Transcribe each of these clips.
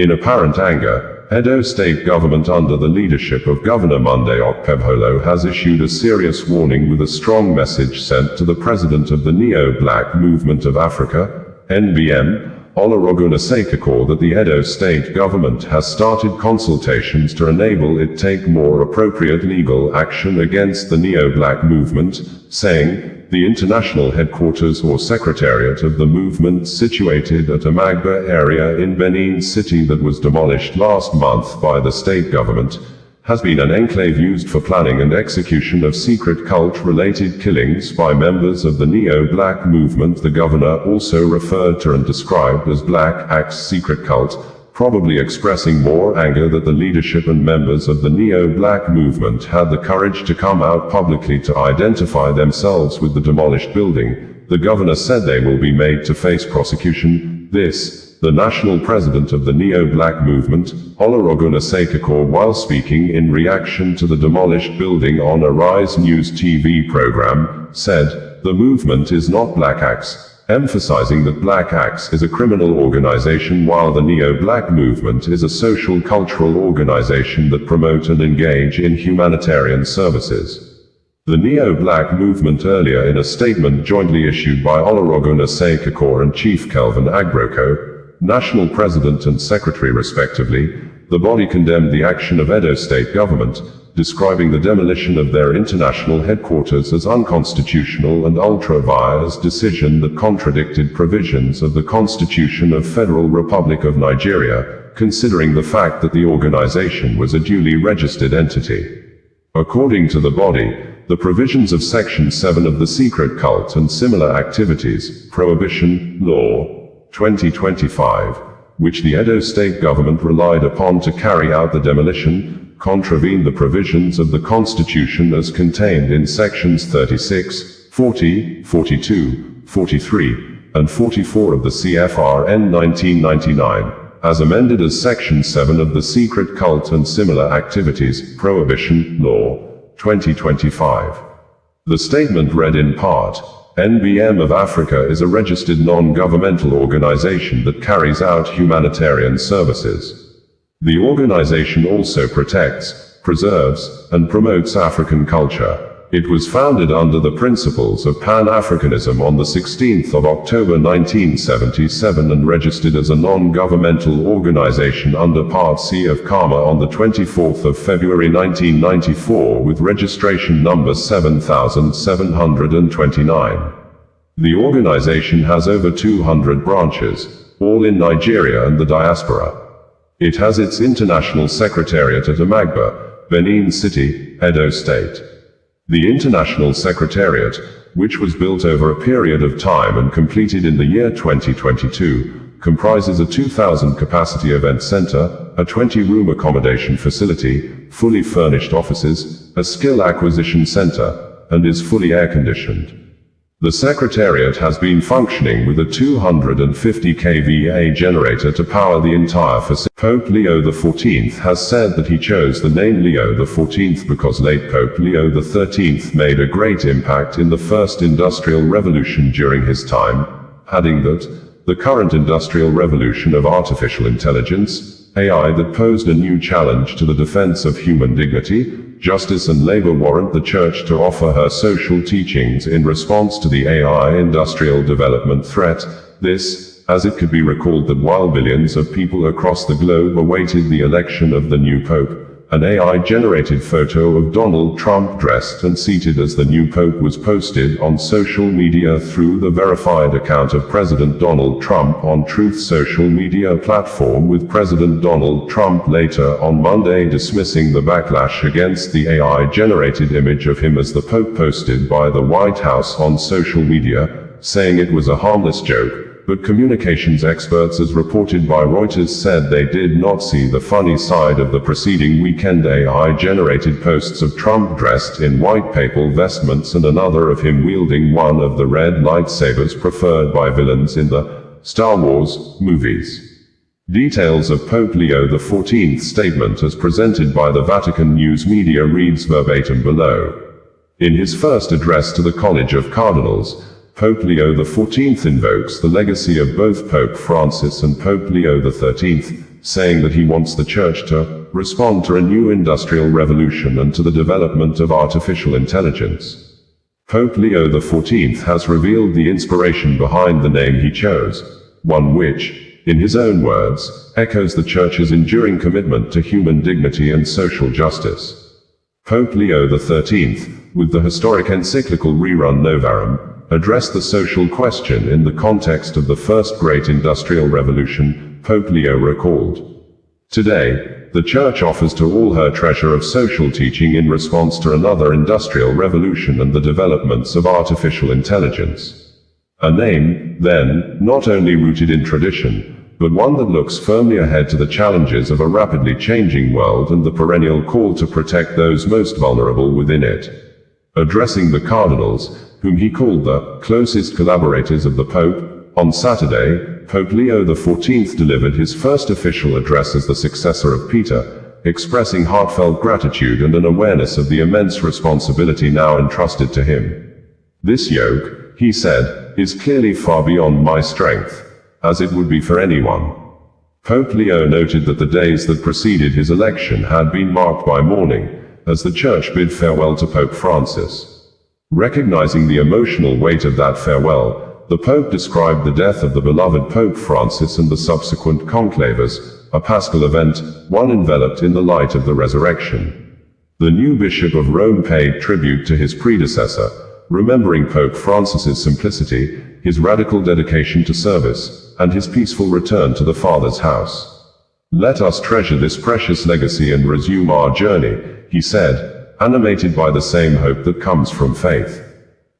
In apparent anger, Edo State Government under the leadership of Governor Monday Okpebholo has issued a serious warning with a strong message sent to the President of the Neo-Black Movement of Africa, NBM, Olorogun Ese Kakor, that the Edo State Government has started consultations to enable it take more appropriate legal action against the Neo-Black movement, saying, the international headquarters or Secretariat of the movement situated at Amagba area in Benin City that was demolished last month by the state government, has been an enclave used for planning and execution of secret cult-related killings by members of the Neo-Black movement. The governor also referred to and described as Black Axe secret cult, probably expressing more anger that the leadership and members of the Neo-Black movement had the courage to come out publicly to identify themselves with the demolished building. The governor said they will be made to face prosecution. The national president of the Neo-Black movement, Olorogun Ese Kakor, while speaking in reaction to the demolished building on a Rise News TV program, said, the movement is not Black Axe, emphasizing that Black Axe is a criminal organization while the Neo-Black movement is a social cultural organization that promote and engage in humanitarian services. The Neo-Black movement earlier in a statement jointly issued by Olorogun Ese Kakor and Chief Kelvin Agroko, National President and Secretary respectively, the body condemned the action of Edo State Government, describing the demolition of their international headquarters as unconstitutional and ultra-vires decision that contradicted provisions of the Constitution of Federal Republic of Nigeria, considering the fact that the organization was a duly registered entity. According to the body, the provisions of Section 7 of the Secret Cult and Similar Activities Prohibition Law 2025, which the Edo State Government relied upon to carry out the demolition, contravened the provisions of the Constitution as contained in Sections 36, 40, 42, 43, and 44 of the CFR-N 1999, as amended as Section 7 of the Secret Cult and Similar Activities Prohibition Law 2025. The statement read in part, NBM of Africa is a registered non-governmental organization that carries out humanitarian services. The organization also protects, preserves, and promotes African culture. It was founded under the principles of Pan-Africanism on the 16th of October 1977 and registered as a non-governmental organization under Part C of CAMA on the 24th of February 1994 with registration number 7729. The organization has over 200 branches, all in Nigeria and the diaspora. It has its international secretariat at Amagba, Benin City, Edo State. The International Secretariat, which was built over a period of time and completed in the year 2022, comprises a 2,000 capacity event center, a 20-room accommodation facility, fully furnished offices, a skill acquisition center, and is fully air-conditioned. The Secretariat has been functioning with a 250 kVA generator to power the entire facility. Pope Leo XIV has said that he chose the name Leo XIV because late Pope Leo XIII made a great impact in the first industrial revolution during his time, adding that, the current industrial revolution of artificial intelligence, AI that posed a new challenge to the defense of human dignity, justice and labor warrant the Church to offer her social teachings in response to the AI industrial development threat. This, as it could be recalled that while billions of people across the globe awaited the election of the new Pope, an AI-generated photo of Donald Trump dressed and seated as the new Pope was posted on social media through the verified account of President Donald Trump on Truth social media platform, with President Donald Trump later on Monday dismissing the backlash against the AI-generated image of him as the Pope posted by the White House on social media, saying it was a harmless joke. But communications experts, as reported by Reuters, said they did not see the funny side of the preceding weekend AI-generated posts of Trump dressed in white papal vestments and another of him wielding one of the red lightsabers preferred by villains in the Star Wars movies. Details of Pope Leo XIV's statement as presented by the Vatican News Media reads verbatim below. In his first address to the College of Cardinals, Pope Leo XIV invokes the legacy of both Pope Francis and Pope Leo XIII, saying that he wants the church to respond to a new industrial revolution and to the development of artificial intelligence. Pope Leo XIV has revealed the inspiration behind the name he chose, one which, in his own words, echoes the Church's enduring commitment to human dignity and social justice. Pope Leo XIII, with the historic encyclical Rerum Novarum, addressed the social question in the context of the First Great Industrial Revolution. Pope Leo recalled, "Today, the Church offers to all her treasure of social teaching in response to another industrial revolution and the developments of artificial intelligence. A name, then, not only rooted in tradition, but one that looks firmly ahead to the challenges of a rapidly changing world and the perennial call to protect those most vulnerable within it." Addressing the cardinals, whom he called the closest collaborators of the Pope, on Saturday, Pope Leo XIV delivered his first official address as the successor of Peter, expressing heartfelt gratitude and an awareness of the immense responsibility now entrusted to him. "This yoke," he said, "is clearly far beyond my strength, as it would be for anyone." Pope Leo noted that the days that preceded his election had been marked by mourning, as the Church bid farewell to Pope Francis. Recognizing the emotional weight of that farewell, the Pope described the death of the beloved Pope Francis and the subsequent conclave as a paschal event, one enveloped in the light of the resurrection. The new Bishop of Rome paid tribute to his predecessor, remembering Pope Francis's simplicity, his radical dedication to service, and his peaceful return to the Father's house. "Let us treasure this precious legacy and resume our journey," he said, animated by the same hope that comes from faith.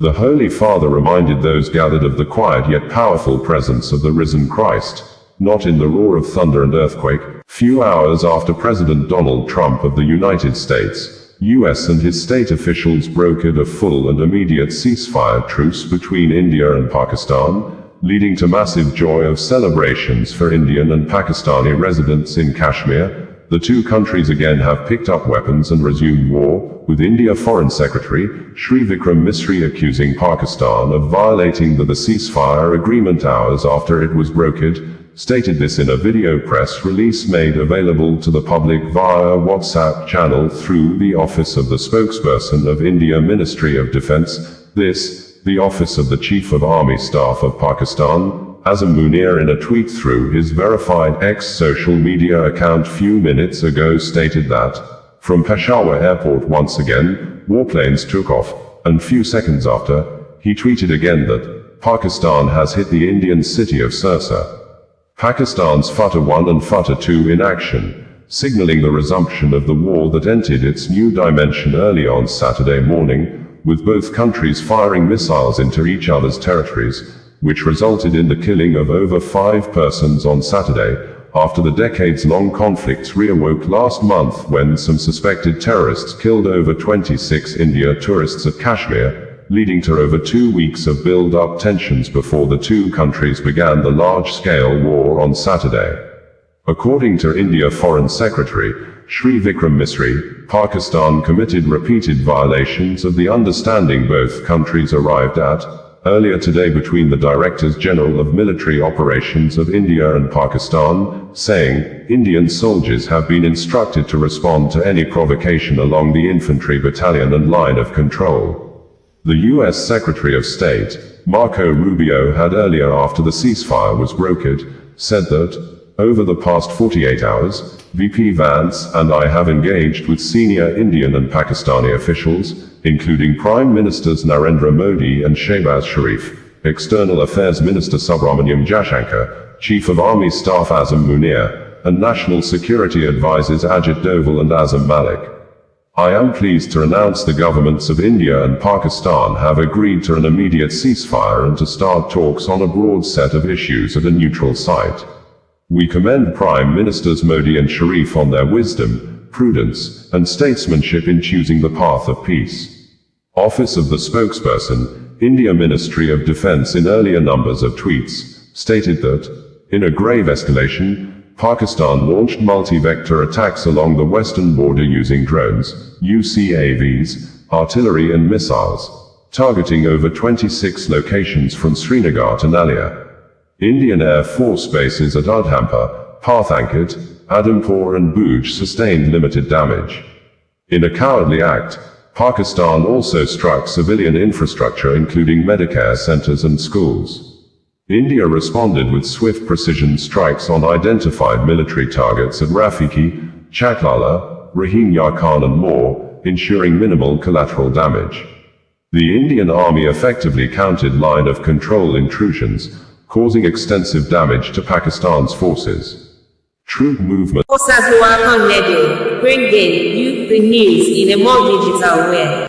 The Holy Father reminded those gathered of the quiet yet powerful presence of the risen Christ, not in the roar of thunder and earthquake. Few hours after President Donald Trump of the United States, U.S. and his state officials brokered a full and immediate ceasefire truce between India and Pakistan, leading to massive joy of celebrations for Indian and Pakistani residents in Kashmir, the two countries again have picked up weapons and resumed war, with India Foreign Secretary Shri Vikram Misri accusing Pakistan of violating the ceasefire agreement hours after it was brokered, stated this in a video press release made available to the public via WhatsApp channel through the office of the spokesperson of India Ministry of Defence. This, the office of the Chief of Army Staff of Pakistan, Azam Munir, in a tweet through his verified X social media account few minutes ago stated that, from Peshawar airport once again, warplanes took off, and few seconds after, he tweeted again that, Pakistan has hit the Indian city of Sirsa. Pakistan's Fateh 1 and Fateh 2 in action, signaling the resumption of the war that entered its new dimension early on Saturday morning, with both countries firing missiles into each other's territories, which resulted in the killing of over 5 persons on Saturday, after the decades-long conflicts reawoke last month when some suspected terrorists killed over 26 India tourists at Kashmir, leading to over 2 weeks of build-up tensions before the two countries began the large-scale war on Saturday. According to India Foreign Secretary Shri Vikram Misri, Pakistan committed repeated violations of the understanding both countries arrived at earlier today between the Directors General of Military Operations of India and Pakistan, saying, Indian soldiers have been instructed to respond to any provocation along the infantry battalion and line of control. The U.S. Secretary of State, Marco Rubio, had earlier after the ceasefire was brokered, said that, over the past 48 hours, VP Vance and I have engaged with senior Indian and Pakistani officials, including Prime Ministers Narendra Modi and Shehbaz Sharif, External Affairs Minister Subramaniam Jaishankar, Chief of Army Staff Azam Munir, and National Security Advisors Ajit Doval and Azam Malik. I am pleased to announce the governments of India and Pakistan have agreed to an immediate ceasefire and to start talks on a broad set of issues at a neutral site. We commend Prime Ministers Modi and Sharif on their wisdom, prudence, and statesmanship in choosing the path of peace. Office of the Spokesperson, India Ministry of Defence, in earlier numbers of tweets, stated that, in a grave escalation, Pakistan launched multi-vector attacks along the western border using drones, UCAVs, artillery and missiles, targeting over 26 locations from Srinagar to Nalia. Indian Air Force bases at Udhampur, Pathankot, Adhampur and Bhuj sustained limited damage. In a cowardly act, Pakistan also struck civilian infrastructure including Medicare centers and schools. India responded with swift precision strikes on identified military targets at Rafiki, Chaklala, Rahim Yar Khan and more, ensuring minimal collateral damage. The Indian Army effectively countered line of control intrusions, causing extensive damage to Pakistan's forces. Troop movement. Bringing you the news in a more digital way.